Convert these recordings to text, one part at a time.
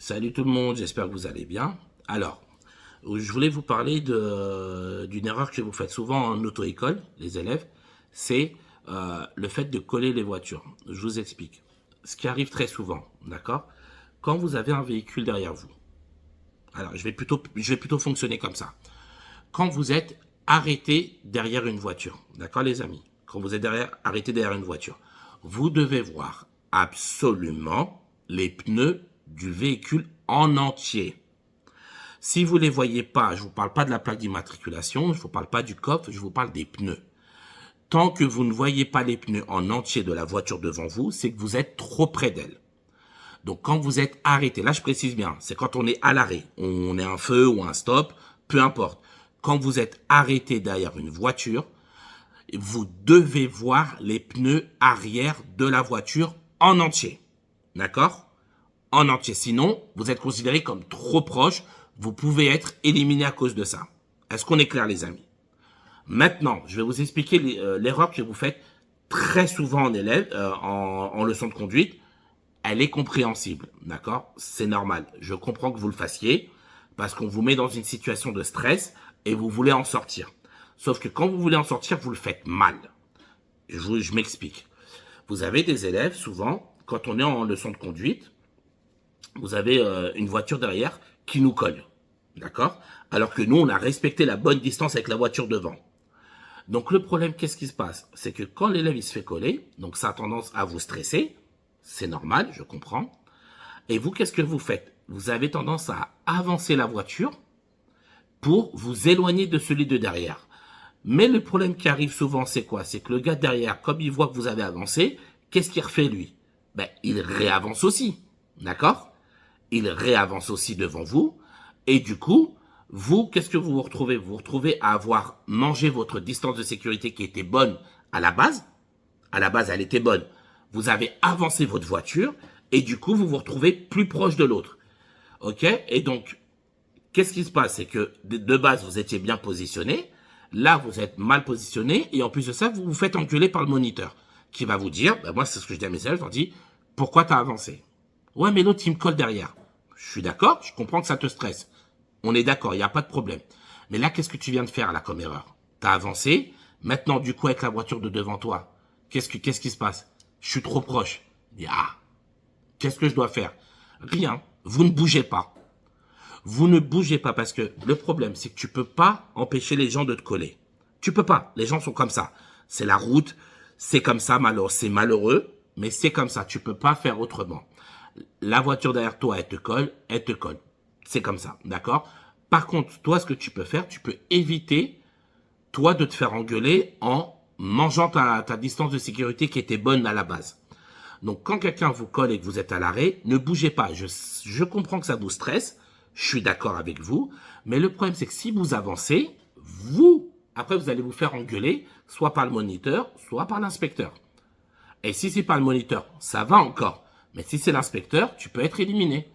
Salut tout le monde, j'espère que vous allez bien. Alors, je voulais vous parler d'une erreur que vous faites souvent en auto-école, les élèves, c'est le fait de coller les voitures. Je vous explique. Ce qui arrive très souvent, d'accord? Quand vous avez un véhicule derrière vous, alors je vais plutôt fonctionner comme ça. Quand vous êtes arrêté derrière une voiture, d'accord les amis? Quand vous êtes arrêté derrière une voiture, vous devez voir absolument les pneus du véhicule en entier. Si vous ne les voyez pas, je ne vous parle pas de la plaque d'immatriculation, je ne vous parle pas du coffre, je vous parle des pneus. Tant que vous ne voyez pas les pneus en entier de la voiture devant vous, c'est que vous êtes trop près d'elle. Donc quand vous êtes arrêté, là je précise bien, c'est quand on est à l'arrêt, on est un feu ou un stop, peu importe. Quand vous êtes arrêté derrière une voiture, vous devez voir les pneus arrière de la voiture en entier. D'accord? En entier. Sinon, vous êtes considéré comme trop proche. Vous pouvez être éliminé à cause de ça. Est-ce qu'on est clair, les amis? Maintenant, je vais vous expliquer l'erreur que vous faites très souvent en leçon de conduite. Elle est compréhensible, d'accord? C'est normal. Je comprends que vous le fassiez parce qu'on vous met dans une situation de stress et vous voulez en sortir. Sauf que quand vous voulez en sortir, vous le faites mal. Je m'explique. Vous avez des élèves, souvent, quand on est en leçon de conduite, vous avez une voiture derrière qui nous colle, d'accord? Alors que nous, on a respecté la bonne distance avec la voiture devant. Donc le problème, qu'est-ce qui se passe? C'est que quand l'élève il se fait coller, donc ça a tendance à vous stresser, c'est normal, je comprends. Et vous, qu'est-ce que vous faites? Vous avez tendance à avancer la voiture pour vous éloigner de celui de derrière. Mais le problème qui arrive souvent, c'est quoi? C'est que le gars derrière, comme il voit que vous avez avancé, qu'est-ce qu'il refait lui? Il réavance aussi, d'accord? Il réavance aussi devant vous, et du coup, vous, qu'est-ce que vous vous retrouvez? Vous vous retrouvez à avoir mangé votre distance de sécurité qui était bonne à la base. À la base, elle était bonne. Vous avez avancé votre voiture, et du coup, vous vous retrouvez plus proche de l'autre. Ok? Et donc, qu'est-ce qui se passe? C'est que de base, vous étiez bien positionné. Là, vous êtes mal positionné, et en plus de ça, vous vous faites engueuler par le moniteur, qui va vous dire, moi, c'est ce que je dis à mes élèves, je leur dis, pourquoi t'as avancé? Ouais, mais l'autre, il me colle derrière. Je suis d'accord, je comprends que ça te stresse. On est d'accord, il n'y a pas de problème. Mais là, qu'est-ce que tu viens de faire, là, comme erreur? T'as avancé, maintenant, du coup, avec la voiture de devant toi, qu'est-ce qui se passe? Je suis trop proche. Qu'est-ce que je dois faire? Rien. Vous ne bougez pas. Vous ne bougez pas parce que le problème, c'est que tu peux pas empêcher les gens de te coller. Tu peux pas. Les gens sont comme ça. C'est la route. C'est comme ça, c'est malheureux, mais c'est comme ça. Tu peux pas faire autrement. La voiture derrière toi, elle te colle. C'est comme ça, d'accord? Par contre, toi, ce que tu peux faire, tu peux éviter, toi, de te faire engueuler en mangeant ta distance de sécurité qui était bonne à la base. Donc, quand quelqu'un vous colle et que vous êtes à l'arrêt, ne bougez pas. Je comprends que ça vous stresse. Je suis d'accord avec vous. Mais le problème, c'est que si vous avancez, après, vous allez vous faire engueuler, soit par le moniteur, soit par l'inspecteur. Et si c'est pas le moniteur, ça va encore. Mais si c'est l'inspecteur, tu peux être éliminé.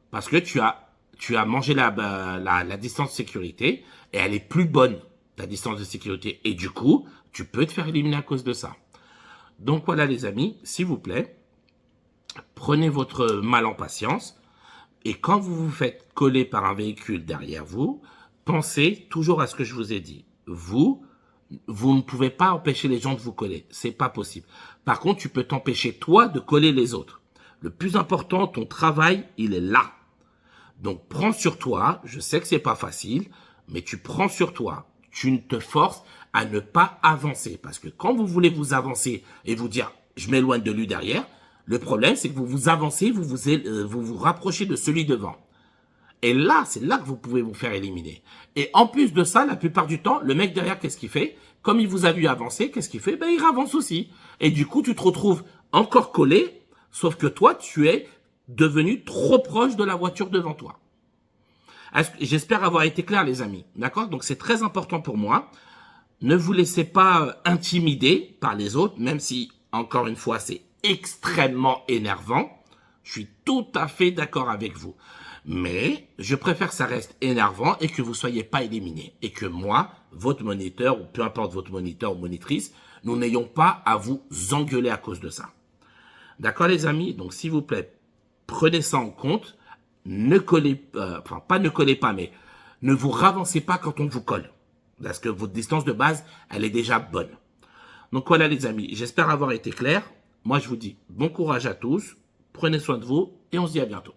Parce que tu as mangé la distance de sécurité et elle est plus bonne, ta distance de sécurité. Et du coup, tu peux te faire éliminer à cause de ça. Donc voilà les amis, s'il vous plaît, prenez votre mal en patience. Et quand vous vous faites coller par un véhicule derrière vous, pensez toujours à ce que je vous ai dit. Vous ne pouvez pas empêcher les gens de vous coller. C'est pas possible. Par contre, tu peux t'empêcher toi de coller les autres. Le plus important, ton travail, il est là. Donc, prends sur toi. Je sais que c'est pas facile, mais tu prends sur toi. Tu ne te forces à ne pas avancer. Parce que quand vous voulez vous avancer et vous dire, je m'éloigne de lui derrière, le problème, c'est que vous vous avancez, vous rapprochez de celui devant. Et là, c'est là que vous pouvez vous faire éliminer. Et en plus de ça, la plupart du temps, le mec derrière, qu'est-ce qu'il fait? Comme il vous a vu avancer, qu'est-ce qu'il fait? Il avance aussi. Et du coup, tu te retrouves encore collé, sauf que toi, tu es devenu trop proche de la voiture devant toi. J'espère avoir été clair, les amis. D'accord? Donc, c'est très important pour moi. Ne vous laissez pas intimider par les autres, même si, encore une fois, c'est extrêmement énervant. Je suis tout à fait d'accord avec vous. Mais je préfère que ça reste énervant et que vous soyez pas éliminé. Et que moi, votre moniteur, ou peu importe votre moniteur ou monitrice, nous n'ayons pas à vous engueuler à cause de ça. D'accord les amis? Donc s'il vous plaît, prenez ça en compte. ne collez, enfin pas ne collez pas, mais ne vous ravancez pas quand on vous colle. Parce que votre distance de base, elle est déjà bonne. Donc voilà les amis, j'espère avoir été clair. Moi je vous dis bon courage à tous, prenez soin de vous et on se dit à bientôt.